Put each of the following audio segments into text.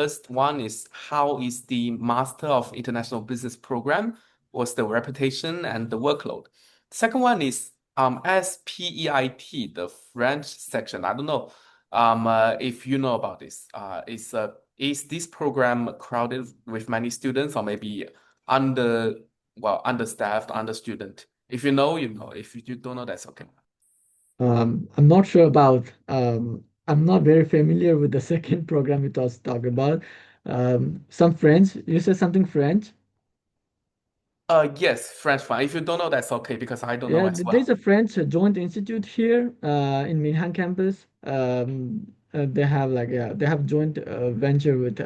First one is how is the Master of International Business program? What's the reputation and the workload? Second one is SPEIT, the French section. I don't know if you know about this. Is this program crowded with many students or maybe understaffed, under student? If you know, you know. If you don't know, that's okay. I'm not sure about, I'm not very familiar with the second program it was talking about. Some French, you said something French? Yes, French fine. If you don't know, that's okay because I don't know Yeah, as there's well. a French joint institute here in Minhang campus. They have like, yeah, they have joint venture with,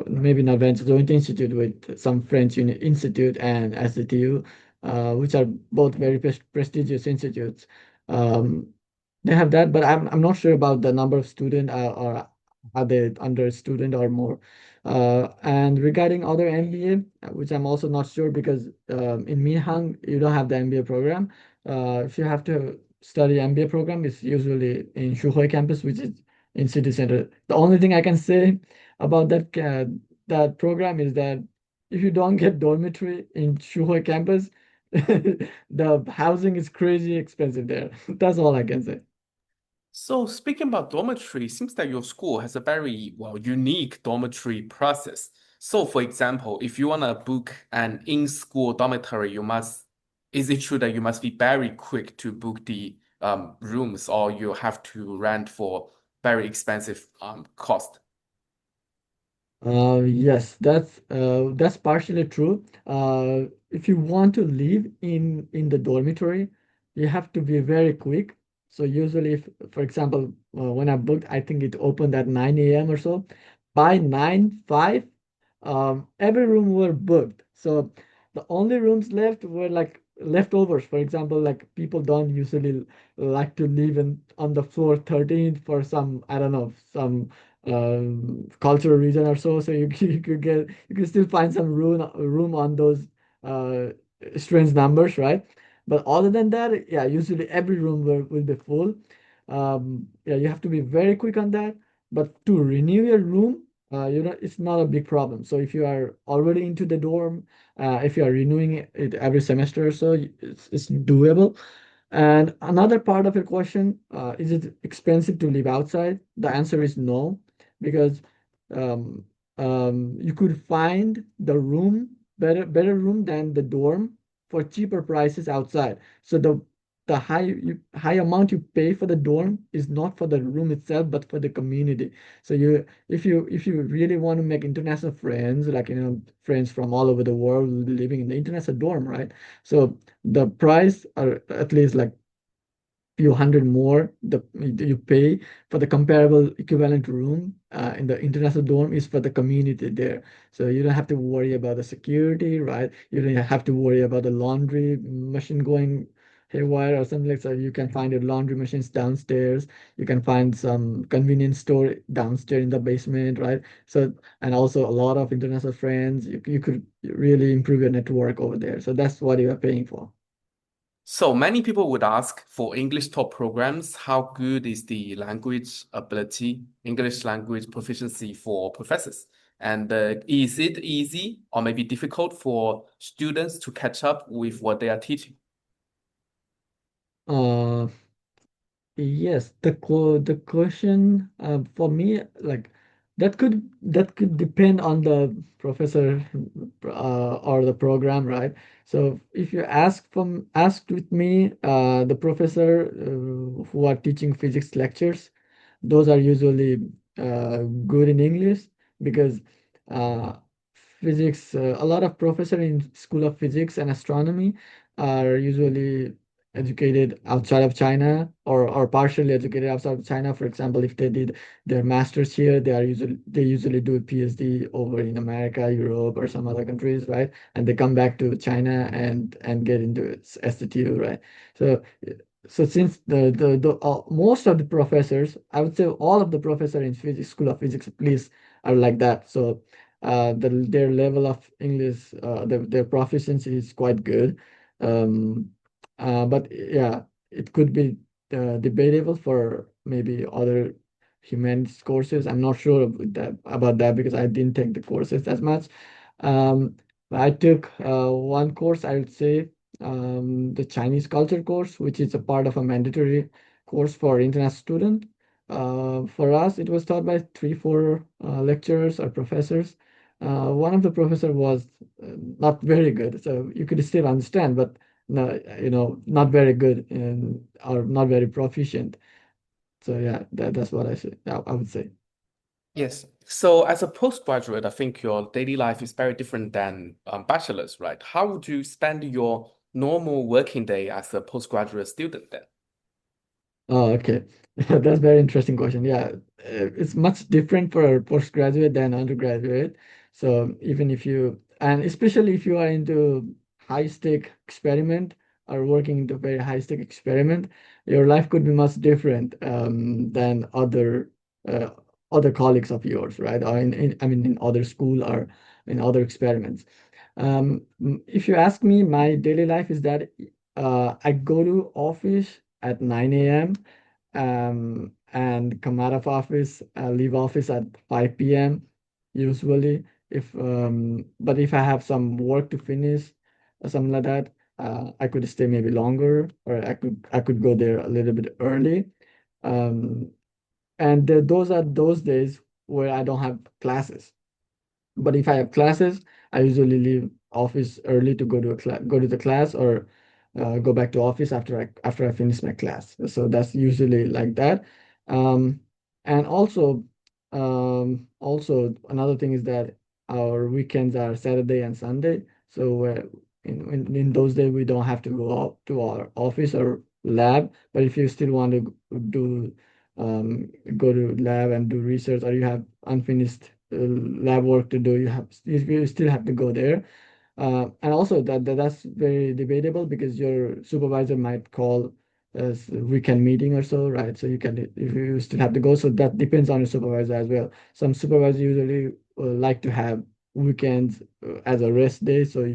maybe not venture, joint institute with some French institute and SJTU, which are both very prestigious institutes. Um, they have that, but I'm not sure about the number of student or are they under student or more. And regarding other MBA, which I'm also not sure because in Minhang you don't have the MBA program. If you have to study MBA program, it's usually in Shuhui campus, which is in city center. The only thing I can say about that program is that if you don't get dormitory in Shuhui campus, the housing is crazy expensive there. That's all I can say. So speaking about dormitory, it seems that your school has a very unique dormitory process. So for example, if you want to book an in-school dormitory, is it true that you must be very quick to book the rooms or you have to rent for very expensive cost? Yes, that's partially true. If you want to live in the dormitory, you have to be very quick. So usually, if, for example, when I booked, I think it opened at 9 a.m. or so. By 9:05, every room were booked. So the only rooms left were like leftovers. For example, like people don't usually like to live on the floor 13th for some, I don't know, some cultural reason or so. So you could still find some room on those uh strange numbers, right? But other than that, yeah, usually every room will be full. Yeah, you have to be very quick on that. But to renew your room, it's not a big problem. So if you are already into the dorm, if you are renewing it every semester or so, it's doable. And another part of your question, is it expensive to live outside? The answer is no, because um, you could find the room better room than the dorm for cheaper prices outside. So the high amount you pay for the dorm is not for the room itself, but for the community. So if you really want to make international friends, like friends from all over the world living in the international dorm, right? So the price are at least like few hundred more you pay for the comparable equivalent room in the international dorm is for the community there. So you don't have to worry about the security, right? You don't have to worry about the laundry machine going haywire or something like that. So you can find your laundry machines downstairs. You can find some convenience store downstairs in the basement, right? So, and also a lot of international friends. You could really improve your network over there. So that's what you are paying for. So many people would ask for English top programs, how good is the language ability, English language proficiency for professors? And is it easy or maybe difficult for students to catch up with what they are teaching? Uh, Yes, the question for me, like that could depend on the professor or the program, right? So if you asked with me, the professor who are teaching physics lectures, those are usually good in English because uh, physics, a lot of professor in School of Physics and Astronomy are usually educated outside of China or partially educated outside of China. For example, if they did their masters here, they usually do a PhD over in America, Europe, or some other countries, right? And they come back to China and get into STTU, right? So since most of the professors, I would say all of the professors in physics, School of Physics, at least, are like that. So their level of English, their proficiency is quite good. Um, but yeah, it could be debatable for maybe other humanities courses. I'm not sure about that because I didn't take the courses as much. Um, I took one course, I would say, the Chinese culture course, which is a part of a mandatory course for international student. For us, it was taught by three, four lecturers or professors. One of the professor was not very good, so you could still understand, but no, not very good and or not very proficient. So yeah, that's what I would say. Yes. So as a postgraduate, I think your daily life is very different than bachelor's, right? How would you spend your normal working day as a postgraduate student then? Oh, okay. That's very interesting question. Yeah, it's much different for a postgraduate than undergraduate. So even if you, and especially if you are into high stake experiment or working into very high stake experiment, your life could be much different than uh, other colleagues of yours, right? Or I mean, in other school or in other experiments. If you ask me, my daily life is that I go to office at 9 a.m. And come out of office, leave office at 5 p.m. usually. But if I have some work to finish or something like that, I could stay maybe longer, or I could go there a little bit early. Um, and those are those days where I don't have classes. But if I have classes, I usually leave office early to go to the class, or go back to office after I finish my class. So that's usually like that. Um, and also another thing is that our weekends are Saturday and Sunday. So in those days we don't have to go out to our office or lab. But if you still want to do go to lab and do research, or you have unfinished lab work to do, you still have to go there. And also that's very debatable because your supervisor might call as a weekend meeting or so, right? So if you still have to go, so that depends on your supervisor as well. Some supervisors usually like to have weekends as a rest day, so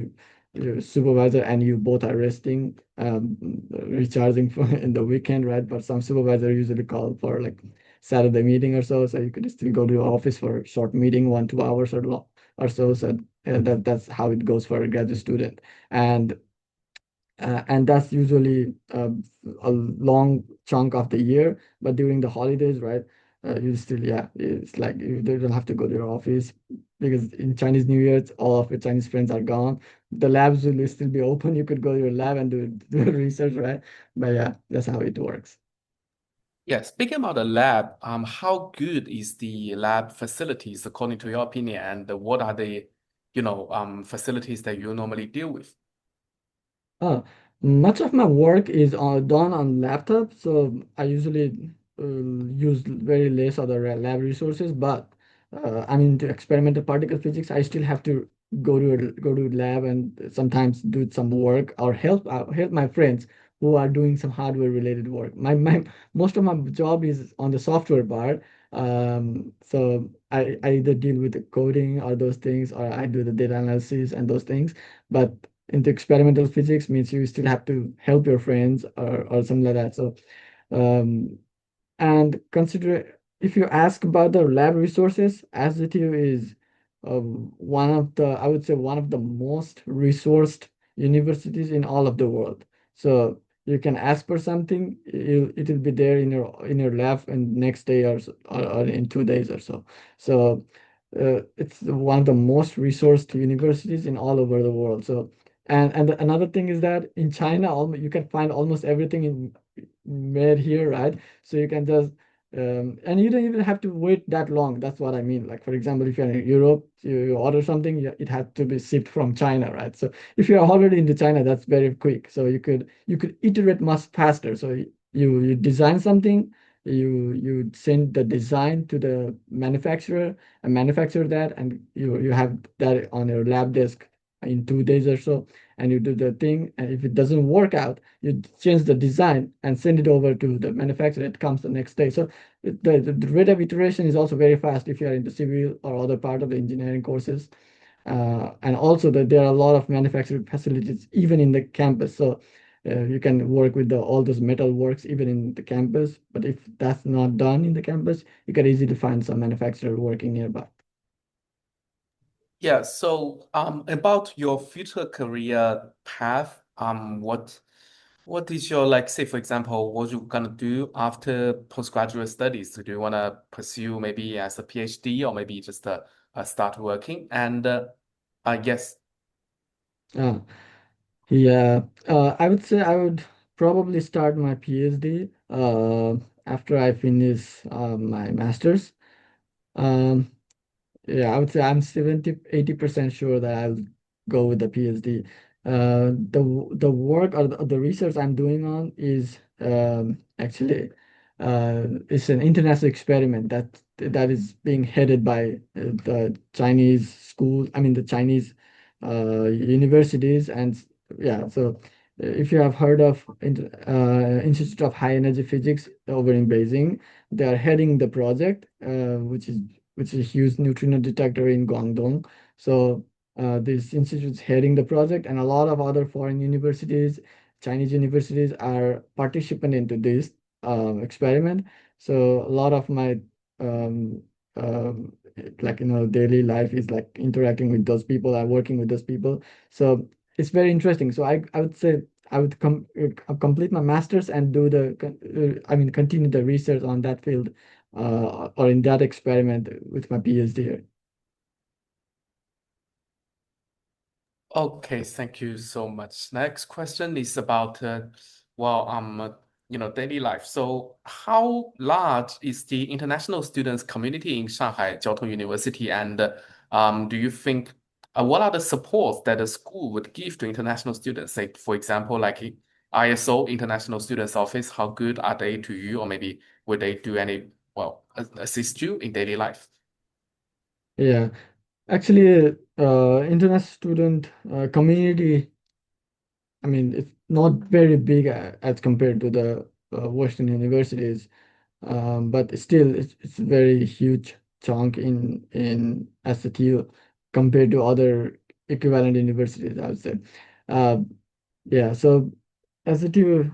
your supervisor and you both are resting, recharging for in the weekend, right? But some supervisor usually call for like Saturday meeting or so, so you could still go to your office for a short meeting, 1 2 hours or so. So that's how it goes for a graduate student. And that's usually a long chunk of the year. But during the holidays, right, you still, yeah, it's like you don't have to go to your office because in Chinese New Year, all of your Chinese friends are gone. The labs will still be open. You could go to your lab and do research, right? But yeah, that's how it works. Yeah, speaking about the lab, how good is the lab facilities according to your opinion, and what are the, facilities that you normally deal with? Uh, Much of my work is done on laptop, so I usually use very less other lab resources. But I mean, to experimental particle physics, I still have to go to lab and sometimes do some work or help my friends who are doing some hardware related work. My most of my job is on the software part. So I either deal with the coding or those things, or I do the data analysis and those things. But into experimental physics means you still have to help your friends or something like that. So um, and consider if you ask about the lab resources, SJTU is one of the, I would say, one of the most resourced universities in all of the world. So you can ask for something, it'll be there in your lab and next day or in 2 days or so. So it's one of the most resourced universities in all over the world. So and another thing is that in China, you can find almost everything made here, right? So you can just and you don't even have to wait that long. That's what I mean. Like for example, if you're in Europe, you order something, it has to be shipped from China, right? So if you're already into China, that's very quick. So you could iterate much faster. So you design something, you send the design to the manufacturer and manufacture that, and you have that on your lab desk in 2 days or so, and you do the thing. And if it doesn't work out, you change the design and send it over to the manufacturer. It comes the next day. So the rate of iteration is also very fast if you are into civil or other part of the engineering courses. And also that there are a lot of manufacturing facilities even in the campus. So You can work with all those metal works even in the campus. But if that's not done in the campus, you can easily find some manufacturer working nearby. Yeah, so about your future career path, what is your like say for example, what you gonna do after postgraduate studies? Do you wanna pursue maybe as a PhD or maybe just start working? And yes, Uh, yeah, I would say I would probably start my PhD after I finish my master's. Um, Yeah, I would say I'm 70-80% sure that I'll go with the PhD. The work or the research I'm doing on is actually it's an international experiment that is being headed by the Chinese schools, I mean the Chinese universities, and yeah, so if you have heard of Institute of High Energy Physics over in Beijing, they are heading the project, which is a huge neutrino detector in Guangdong. So this institute is heading the project, and a lot of other foreign universities, Chinese universities, are participant into this experiment. So a lot of my um, um, like daily life is like interacting with those people, I'm working with those people. So it's very interesting. So I would say I would complete my master's and do I mean continue the research on that field or in that experiment with my PhD. okay, thank you so much. Next question is about well, daily life. So, how large is the international students community in Shanghai Jiaotong University, and do you think what are the supports that a school would give to international students? Say, for example, like ISO International Students Office, how good are they to you, or maybe would they do any assist you in daily life? Yeah, actually, international student community, I mean, it's not very big as compared to the Western universities. But still it's a very huge chunk in SJTU compared to other equivalent universities, I would say. Uh, yeah, so SJTU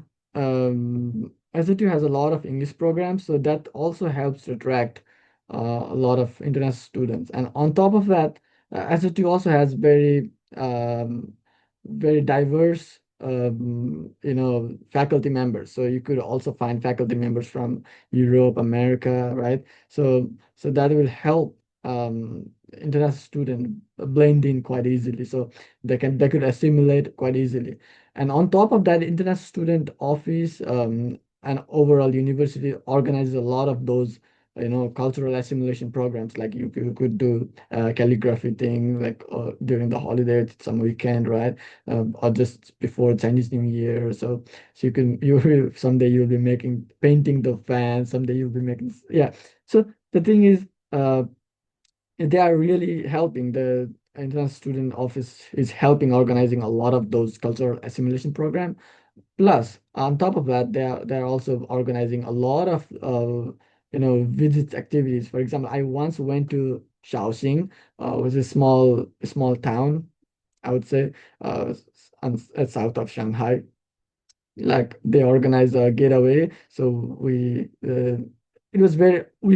SJTU has a lot of English programs, so that also helps to attract a lot of international students. And on top of that, SJTU also has very diverse faculty members. So you could also find faculty members from Europe, America, right? So that will help international student blend in quite easily. So they could assimilate quite easily. And on top of that, international student office and overall university organizes a lot of those cultural assimilation programs. Like you could do calligraphy thing like during the holidays, some weekend, right? Or just before Chinese New Year. So you will someday you'll be making painting the fans, someday you'll be making, yeah. So the thing is, they are really helping. The international student office is helping organizing a lot of those cultural assimilation program. Plus, on top of that, they're also organizing a lot of visits activities. For example, I once went to Shaoxing, was a small town, I would say, south of Shanghai. Like they organized a getaway, so we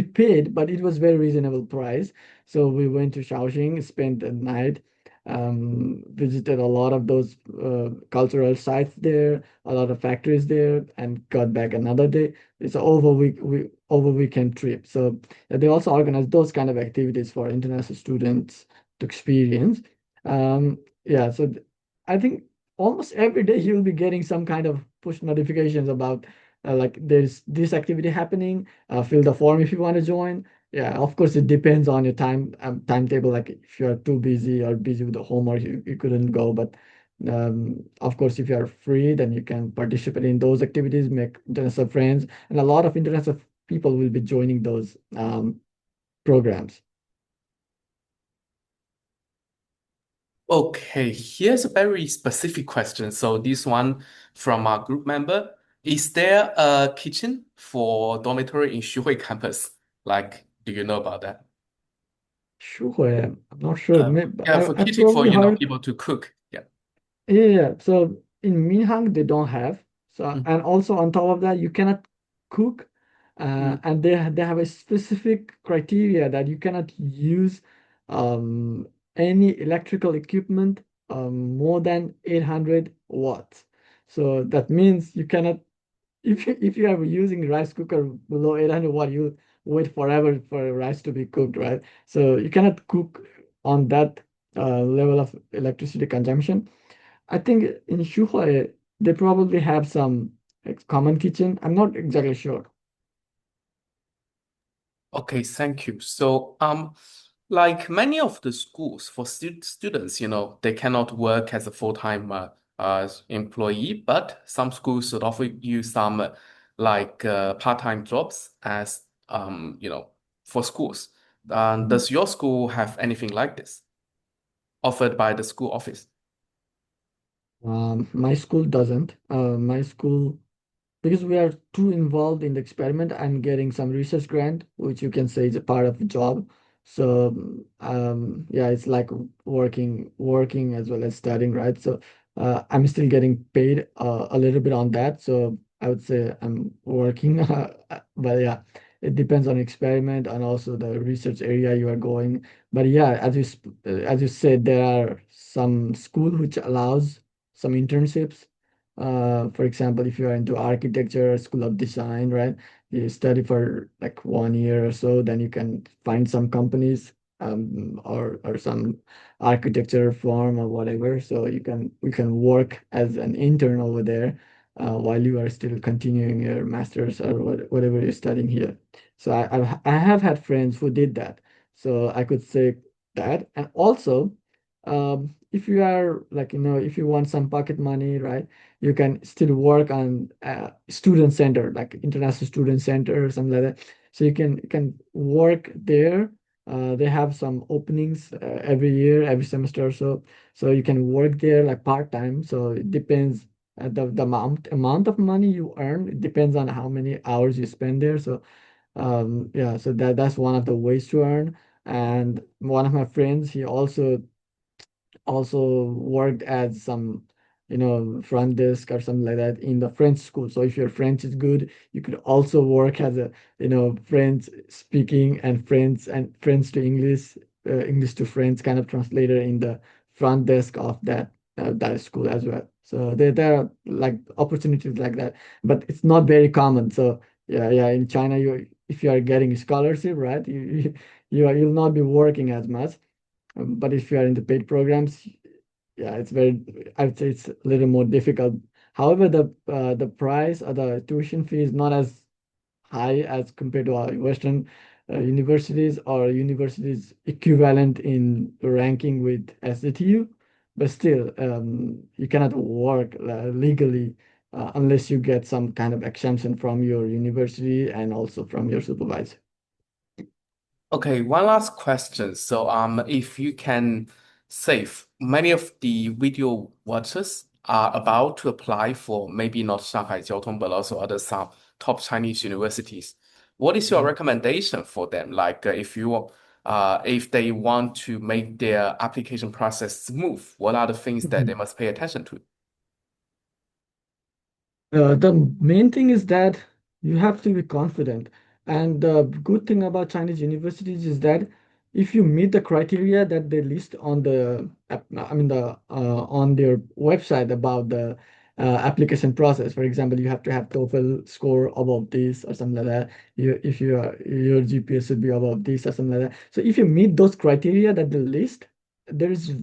paid, but it was very reasonable price. So we went to Shaoxing, spent the night, visited a lot of those cultural sites there, a lot of factories there, and got back another day. It's a over weekend trip. So they also organize those kind of activities for international students to experience. Yeah, so I think almost every day you'll be getting some kind of push notifications about like there's this activity happening. Fill the form if you want to join. Yeah, of course it depends on your timetable. Like if you are too busy or busy with the homework, you couldn't go. But of course, if you are free, then you can participate in those activities, make international friends, and a lot of international people will be joining those programs. Okay, here's a very specific question. So this one from our group member. Is there a kitchen for dormitory in Xuhui campus? Like, do you know about that? Sure, I'm not sure. Maybe, Yeah, for I kitchen for, probably heard. people to cook. Yeah. Yeah, yeah. So in Minhang they don't have. So Mm, and also on top of that, you cannot cook, mm, and they have a specific criteria that you cannot use um, any electrical equipment more than 800 watts. So that means you cannot if you are using rice cooker below 800 watt, you wait forever for rice to be cooked, right? So you cannot cook on that level of electricity consumption. I think in Shuhai, they probably have some like, common kitchen. I'm not exactly sure. okay, thank you. So, like many of the schools for students, they cannot work as a full-time employee, but some schools should offer you some part-time jobs as for schools. Does your school have anything like this offered by the school office? My school doesn't. My school because we are too involved in the experiment, I'm getting some research grant, which you can say is a part of the job. So yeah, it's like working as well as studying, right? So I'm still getting paid a little bit on that. So I would say I'm working, but yeah, it depends on experiment and also the research area you are going. But yeah, as you said, there are some school which allows some internships for example, if you are into architecture, school of design, right? You study for like 1 year or so, then you can find some companies or some architecture firm or whatever. So you can work as an intern over there while you are still continuing your master's or whatever you're studying here. So I have had friends who did that. So I could say that. And also, if you are like, if you want some pocket money, right? You can still work on student center like international student center or something like that, so you can work there. They have some openings every year, every semester or so, so you can work there like part-time. So it depends the amount of money you earn, it depends on how many hours you spend there. So yeah, so that's one of the ways to earn. And one of my friends, he also worked as some front desk or something like that in the French school. So if your French is good, you could also work as a French speaking and French to English, English to French kind of translator in the front desk of that school as well. So there are like opportunities like that, but it's not very common. So yeah, in China, you if you are getting a scholarship, right, you'll not be working as much. But if you are in the paid programs, yeah, it's very, I would say it's a little more difficult. However, the price or the tuition fee is not as high as compared to our Western universities or universities equivalent in ranking with SJTU. But still, you cannot work legally unless you get some kind of exemption from your university and also from your supervisor. Okay, one last question. So, if you can save, many of the video watchers are about to apply for maybe not Shanghai Jiaotong, but also other some top Chinese universities. What is your Mhm. recommendation for them? Like, if they want to make their application process smooth, what are the things that they Mhm. must pay attention to? The main thing is that you have to be confident. And the good thing about Chinese universities is that if you meet the criteria that they list on on their website about the application process. For example, you have to have TOEFL score above this or something like that. If your GPA should be above this or something like that. So if you meet those criteria that they list, there is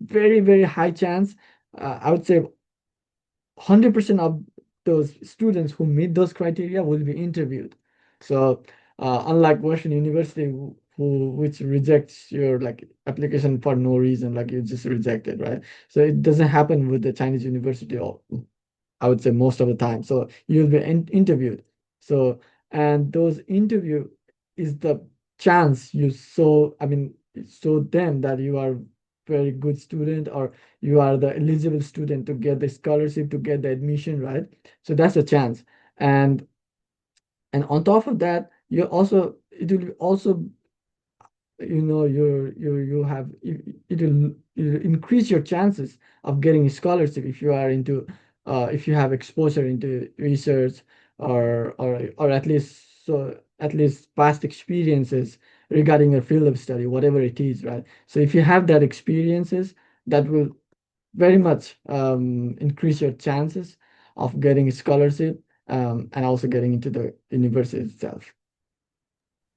very, very high chance. I would say 100% of those students who meet those criteria will be interviewed. So unlike Western University, which rejects your like application for no reason, like you just rejected, right? So it doesn't happen with the Chinese university, or I would say most of the time. So you'll be interviewed. So and those interview is the chance you show. I mean, show them that you are very good student or you are the eligible student to get the scholarship to get the admission, right? So that's a chance. And on top of that, you also it will also it'll increase your chances of getting a scholarship if you are into if you have exposure into research or at least past experiences regarding your field of study, whatever it is, right? So if you have that experiences, that will very much increase your chances of getting a scholarship and also getting into the university itself.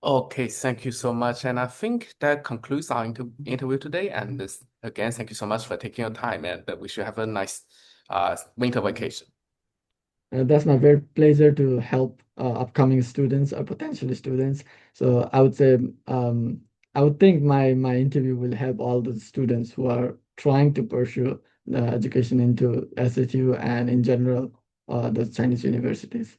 Okay, thank you so much. And I think that concludes our interview today. And again, thank you so much for taking your time, and we should have a nice winter vacation. That's my very pleasure to help upcoming students or potential students. So I would think my interview will help all the students who are trying to pursue the education into SJTU and in general the Chinese universities.